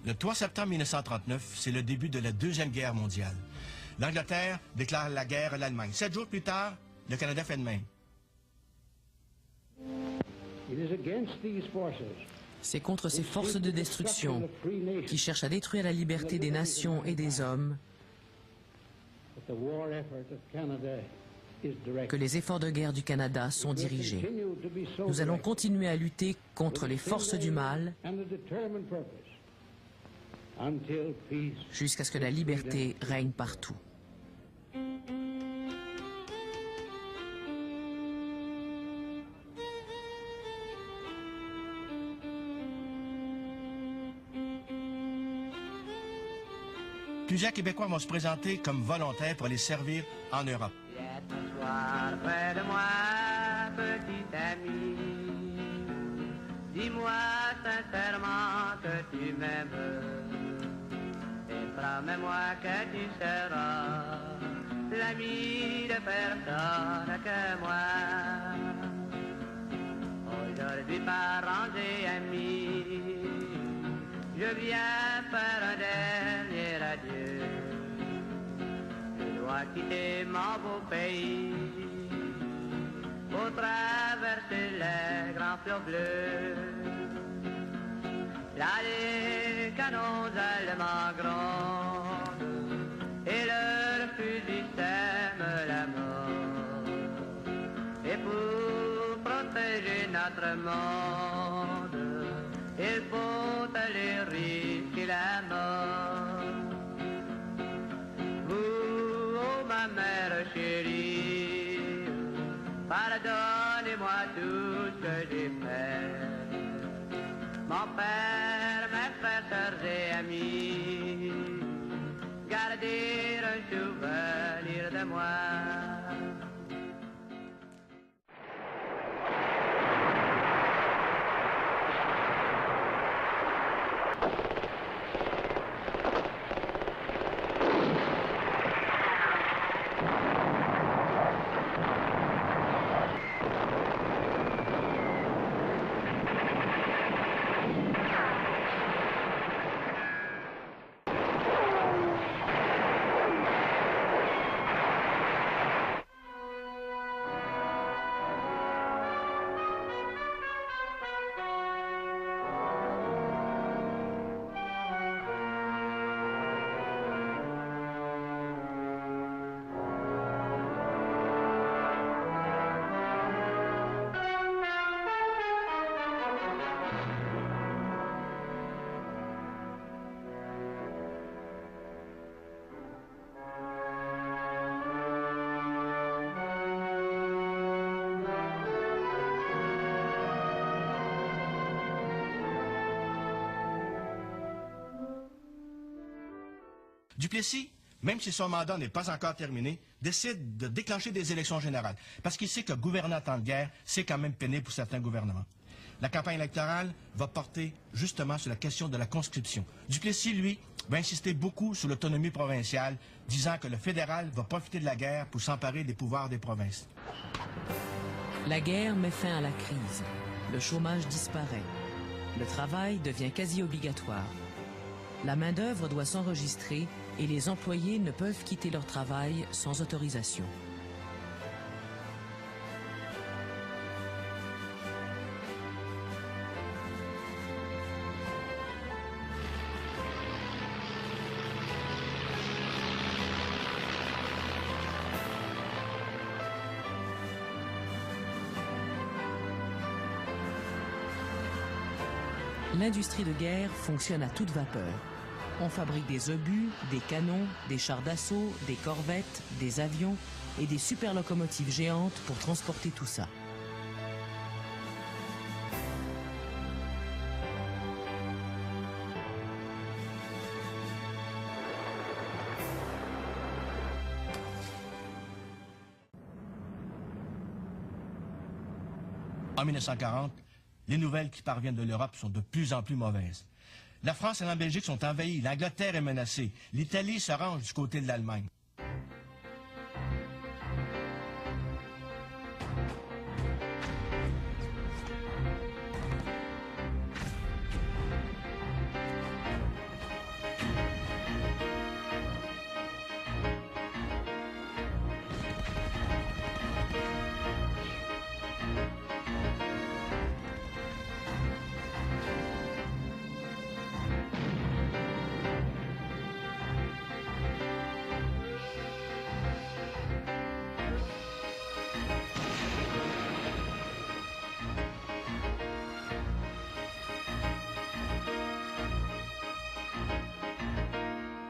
Le 3 septembre 1939, c'est le début de la Deuxième Guerre mondiale. L'Angleterre déclare la guerre à l'Allemagne. 7 jours plus tard, le Canada fait de même. C'est contre ces forces de destruction qui cherchent à détruire la liberté des nations et des hommes que les efforts de guerre du Canada sont dirigés. Nous allons continuer à lutter contre les forces du mal jusqu'à ce que la liberté règne partout. Plusieurs Québécois vont se présenter comme volontaires pour aller servir en Europe. Viens t'asseoir près de moi, petit ami. Dis-moi sincèrement que tu m'aimes. Et promets-moi que tu seras l'ami de personne que moi. Aujourd'hui, parents et amis, je viens faire un dernier adieu. Je dois quitter mon beau pays pour traverser les grands flots bleus. Là, les canons allemands grondent et leurs fusils sèment la mort. Et pour protéger notre monde, il faut aller risquer la mort. Vous, oh ma mère chérie, pardonnez-moi tout ce que j'ai fait. Mon père, mes frères, sœurs et amis, gardez un souvenir de moi. Duplessis, même si son mandat n'est pas encore terminé, décide de déclencher des élections générales, parce qu'il sait que gouverner en temps de guerre, c'est quand même pénible pour certains gouvernements. La campagne électorale va porter justement sur la question de la conscription. Duplessis, lui, va insister beaucoup sur l'autonomie provinciale, disant que le fédéral va profiter de la guerre pour s'emparer des pouvoirs des provinces. La guerre met fin à la crise. Le chômage disparaît. Le travail devient quasi obligatoire. La main-d'œuvre doit s'enregistrer et les employés ne peuvent quitter leur travail sans autorisation. L'industrie de guerre fonctionne à toute vapeur. On fabrique des obus, des canons, des chars d'assaut, des corvettes, des avions et des super locomotives géantes pour transporter tout ça. En 1940, les nouvelles qui parviennent de l'Europe sont de plus en plus mauvaises. La France et la Belgique sont envahies, l'Angleterre est menacée, l'Italie se range du côté de l'Allemagne.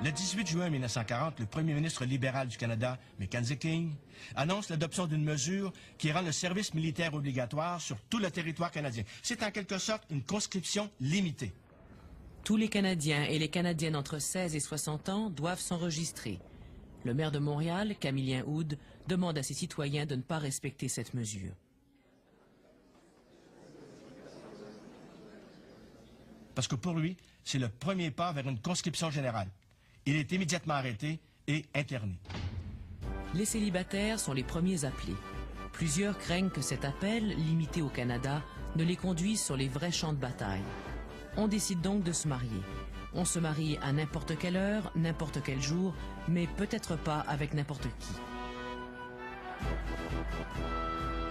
Le 18 juin 1940, le premier ministre libéral du Canada, Mackenzie King, annonce l'adoption d'une mesure qui rend le service militaire obligatoire sur tout le territoire canadien. C'est en quelque sorte une conscription limitée. Tous les Canadiens et les Canadiennes entre 16 et 60 ans doivent s'enregistrer. Le maire de Montréal, Camillien Houde, demande à ses citoyens de ne pas respecter cette mesure. Parce que pour lui, c'est le premier pas vers une conscription générale. Il est immédiatement arrêté et interné. Les célibataires sont les premiers appelés. Plusieurs craignent que cet appel, limité au Canada, ne les conduise sur les vrais champs de bataille. On décide donc de se marier. On se marie à n'importe quelle heure, n'importe quel jour, mais peut-être pas avec n'importe qui.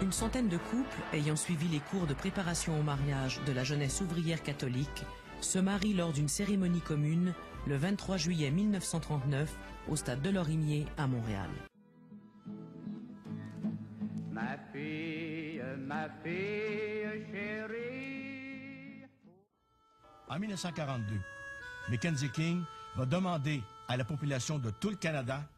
Une centaine de couples, ayant suivi les cours de préparation au mariage de la jeunesse ouvrière catholique, se marient lors d'une cérémonie commune le 23 juillet 1939 au stade de Lorimier à Montréal. Ma fille chérie. En 1942, Mackenzie King va demander à la population de tout le Canada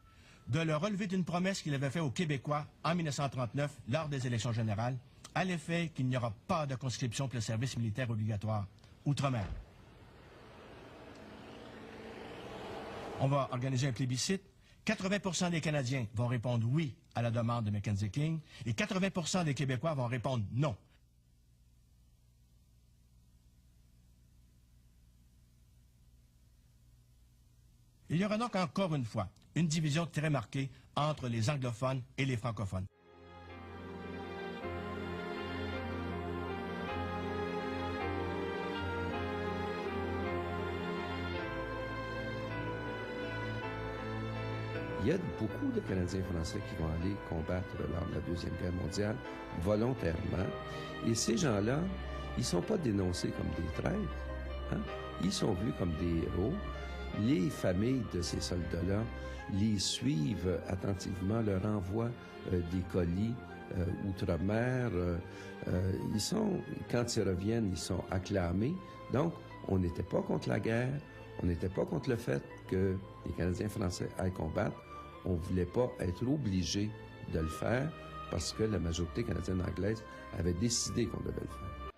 de le relever d'une promesse qu'il avait faite aux Québécois en 1939 lors des élections générales, à l'effet qu'il n'y aura pas de conscription pour le service militaire obligatoire outre-mer. On va organiser un plébiscite. 80% des Canadiens vont répondre oui à la demande de Mackenzie King et 80% des Québécois vont répondre non. Il y aura donc encore une fois une division très marquée entre les anglophones et les francophones. Il y a beaucoup de Canadiens français qui vont aller combattre lors de la Deuxième Guerre mondiale volontairement. Et ces gens-là, ils ne sont pas dénoncés comme des traîtres. Hein? Ils sont vus comme des héros. Les familles de ces soldats-là les suivent attentivement, leur envoient des colis outre-mer. Quand ils reviennent, ils sont acclamés. Donc, on n'était pas contre la guerre. On n'était pas contre le fait que les Canadiens français aillent combattre. On ne voulait pas être obligé de le faire parce que la majorité canadienne-anglaise avait décidé qu'on devait le faire.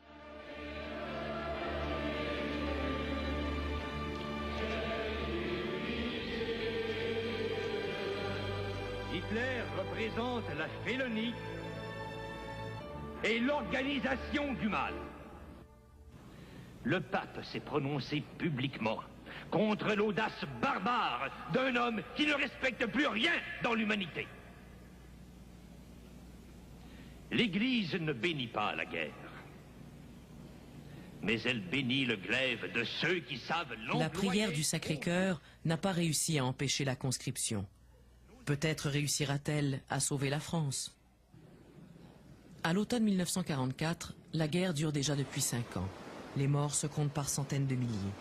Hitler représente la félonie et l'organisation du mal. Le pape s'est prononcé publiquement contre l'audace barbare d'un homme qui ne respecte plus rien dans l'humanité. L'Église ne bénit pas la guerre, mais elle bénit le glaive de ceux qui savent l'employer. La prière du Sacré-Cœur n'a pas réussi à empêcher la conscription. Peut-être réussira-t-elle à sauver la France. À l'automne 1944, la guerre dure déjà depuis 5 ans. Les morts se comptent par centaines de milliers.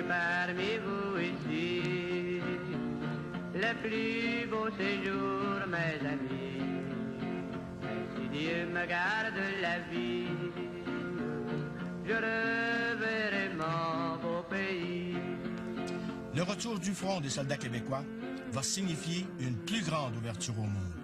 Parmi vous ici, le plus beau séjour, mes amis. Et si Dieu me garde la vie, je reverrai mon beau pays. Le retour du front des soldats québécois va signifier une plus grande ouverture au monde.